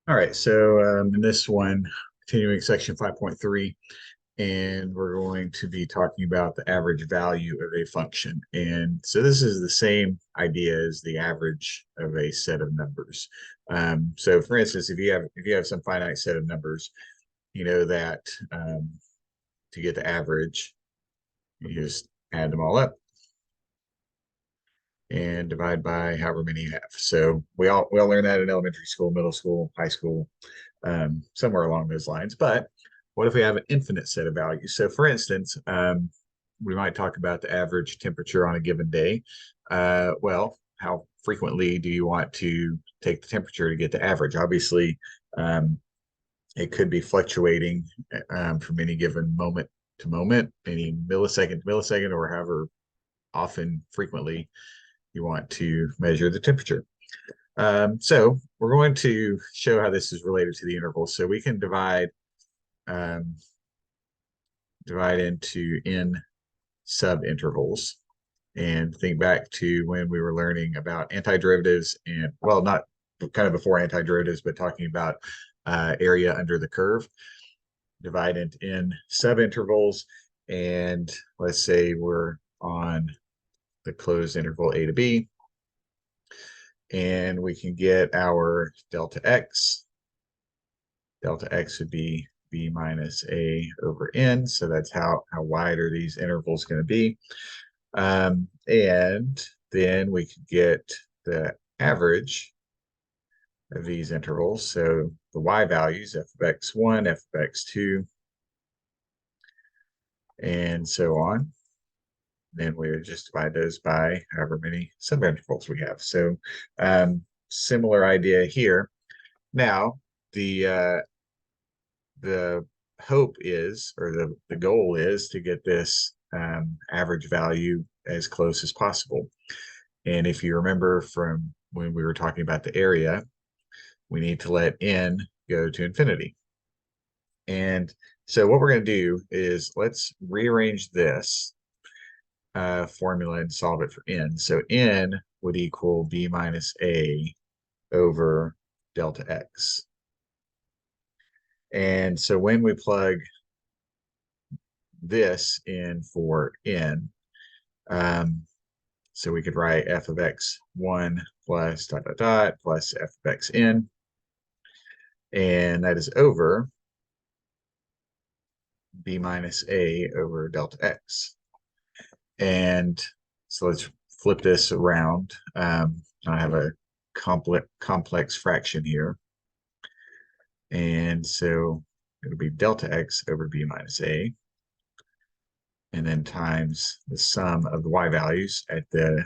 All right, so in this one, continuing section 5.3, and we're going to be talking about the average value of a function. And so this is the same idea as the average of a set of numbers. So for instance, if you have some finite set of numbers, you know that to get the average, you just add them all up and divide by however many you have. So we all learn that in elementary school, middle school, high school, somewhere along those lines. But what if we have an infinite set of values? So for instance, we might talk about the average temperature on a given day. Well, how frequently do you want to take the temperature to get the average? Obviously, um, it could be fluctuating from any given moment to moment, any millisecond to millisecond, or however often frequently you want to measure the temperature. So we're going to show how this is related to the interval. So we can um, divide into n subintervals and think back to when we were learning about antiderivatives and, well, not kind of before antiderivatives, but talking about area under the curve. Divide into n subintervals, and let's say we're on the closed interval a to b, and we can get our delta x. Delta x would be b minus a over n. So that's how wide are these intervals going to be. And then we could get the average of these intervals. So the y values, f of x1, f of x2, and so on. Then we would just divide those by however many subintervals we have. So similar idea here. Now, the hope is, or the goal is to get this average value as close as possible. And if you remember from when we were talking about the area, we need to let n go to infinity. And so what we're going to do is let's rearrange this formula and solve it for n. So n would equal b minus a over delta x. And so when we plug this in for n, so we could write f of x1 plus dot dot dot plus f of xn, and that is over b minus a over delta x. And so let's flip this around. I have a complex fraction here. And so it'll be delta x over b minus a, and then times the sum of the y values at the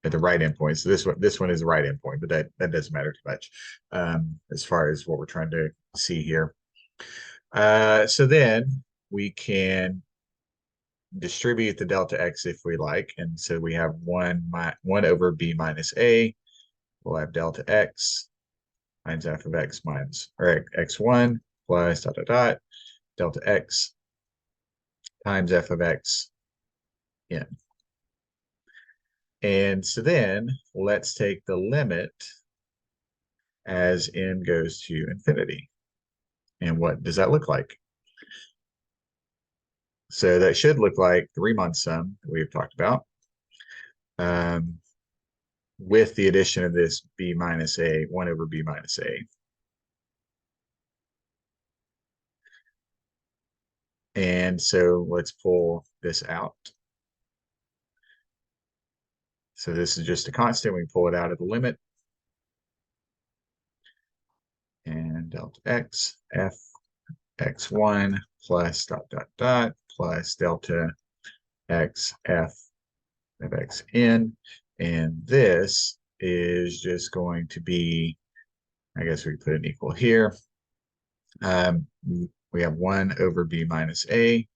right endpoint. So this one is the right endpoint, but that doesn't matter too much as far as what we're trying to see here. So then we can distribute the delta x if we like, and so we have one over b minus a. We'll have delta x times f of x minus or x1 plus dot dot dot delta x times f of x n. And so then let's take the limit as n goes to infinity. And what does that look like? So that should look like the Riemann sum that we've talked about, um, with the addition of this b minus a, 1 over b minus a. And so let's pull this out. So this is just a constant. We pull it out of the limit. And delta x, f x1 plus dot dot dot plus delta x f of xn. And this is just going to be, I guess we put an equal here. We have 1 over b minus a.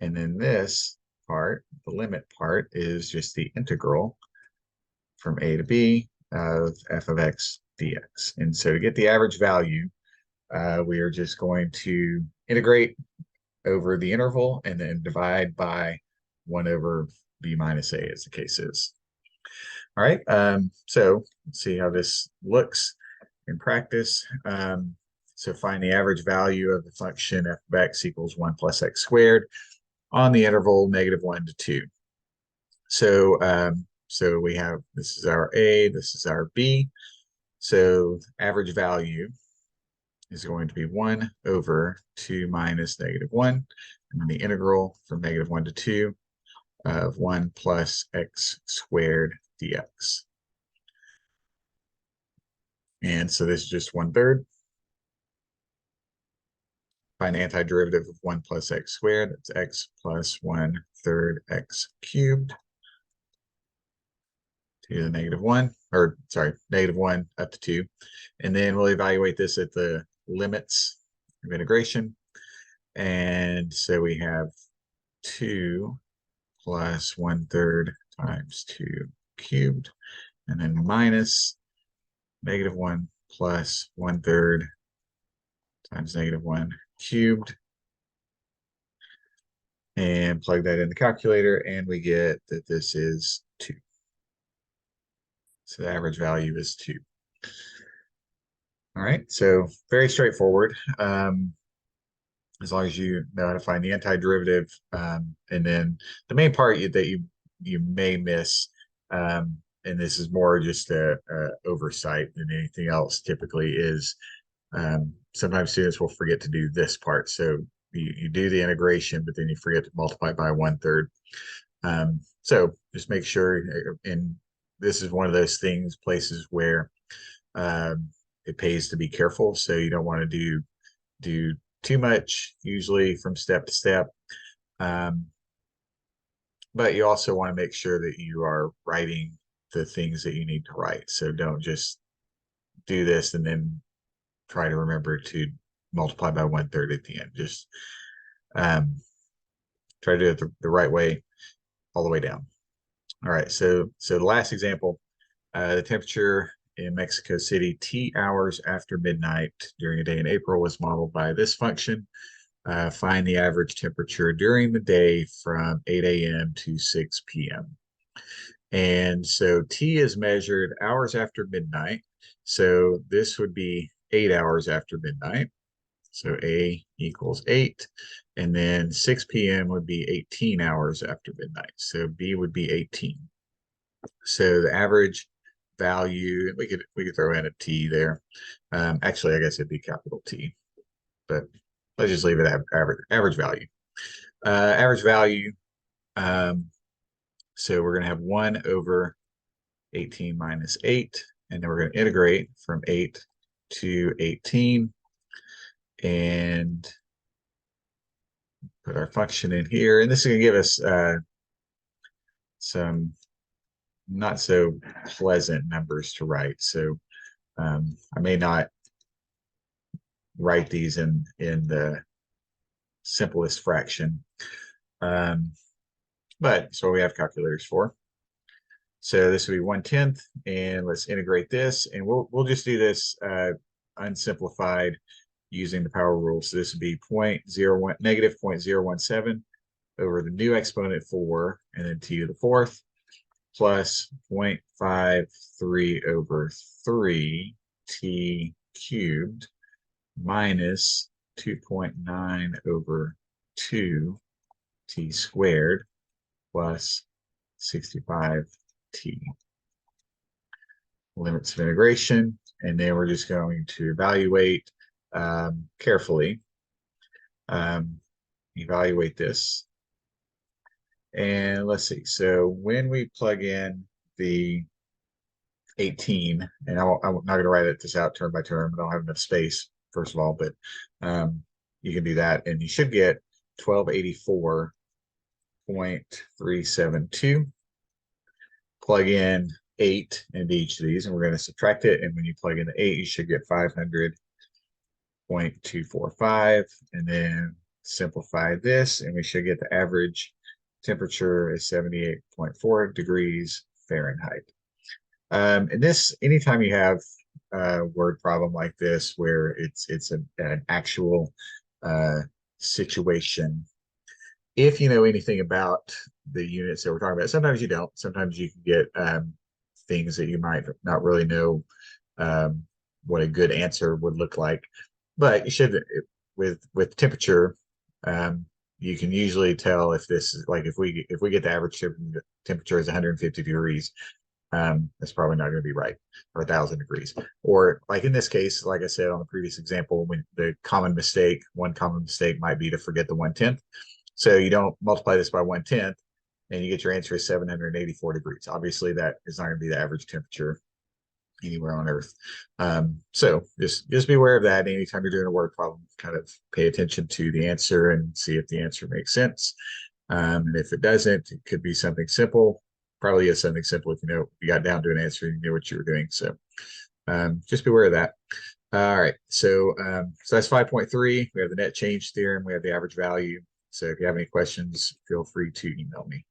And then this part, the limit part, is just the integral from a to b of f of x dx. And so to get the average value, we are just going to integrate over the interval and then divide by 1 over b minus a, as the case is. All right, so let's see how this looks. in practice. So find the average value of the function f of x equals 1 plus x squared on the interval -1 to 2. So we have, this is our a, this is our b. So average value is going to be 1 over 2 minus -1, and then the integral from -1 to 2 of 1 plus x squared dx. And so this is just 1/3. Find the antiderivative of 1 plus x squared. That's x plus 1/3 x cubed to the -1, or sorry, -1 up to 2. And then we'll evaluate this at the limits of integration. And so we have 2 plus 1/3 times 2 cubed, and then minus -1 plus 1/3 times -1 cubed, and plug that in the calculator, and we get that this is 2. So the average value is 2. All right, so very straightforward. As long as you know how to find the antiderivative, and then the main part that you may miss, and this is more just a oversight than anything else, typically is sometimes students will forget to do this part. So you do the integration, but then you forget to multiply by 1/3. So just make sure, and this is one of those places where it pays to be careful. So you don't want to do too much, usually from step to step. But you also want to make sure that you are writing the things that you need to write. So don't just do this and then try to remember to multiply by 1/3 at the end. Just try to do it the right way all the way down. All right, so the last example, the temperature in Mexico City T hours after midnight during a day in April was modeled by this function. Find the average temperature during the day from 8 a.m. to 6 p.m. And so T is measured hours after midnight. So this would be 8 hours after midnight. So A equals 8. And then 6 p.m. would be 18 hours after midnight. So B would be 18. So the average value, we could throw in a T there. Actually, I guess it'd be capital T, but let's just leave it at average value. Average value, so we're going to have 1 over 18 minus 8, and then we're going to integrate from 8 to 18 and put our function in here. And this is going to give us some not so pleasant numbers to write. So I may not write these in the simplest fraction, but so we have calculators for. So this would be 1/10, and let's integrate this, and we'll just do this unsimplified using the power rule. So this would be -0.017 over the new exponent 4, and then t to the 4th, plus 0.53 over 3 t cubed minus 2.9 over 2 t squared plus 65 t. Limits of integration, and then we're just going to evaluate carefully. Evaluate this. And let's see. So when we plug in the 18, and I'm not going to write this out term by term. I don't have enough space, first of all, but you can do that, and you should get 1284.372. Plug in 8 into each of these, and we're going to subtract it. And when you plug in the 8, you should get 500.245, and then simplify this, and we should get the average temperature is 78.4 degrees Fahrenheit. And this, anytime you have a word problem like this where it's an actual situation, if you know anything about the units that we're talking about, sometimes you don't. Sometimes you can get things that you might not really know what a good answer would look like. But you should, with temperature, you can usually tell if this is like, if we get the average temperature is 150 degrees, that's probably not going to be right, or 1,000 degrees. Or like in this case, like I said on the previous example, when one common mistake might be to forget the 1/10. So you don't multiply this by 1/10 and you get your answer is 784 degrees. Obviously, that is not going to be the average temperature anywhere on Earth. So just be aware of that. Anytime you're doing a word problem, kind of pay attention to the answer and see if the answer makes sense. And if it doesn't, it could be something simple. Probably is something simple if you got down to an answer and you knew what you were doing. So just be aware of that. All right. So that's 5.3. We have the net change theorem. We have the average value. So if you have any questions, feel free to email me.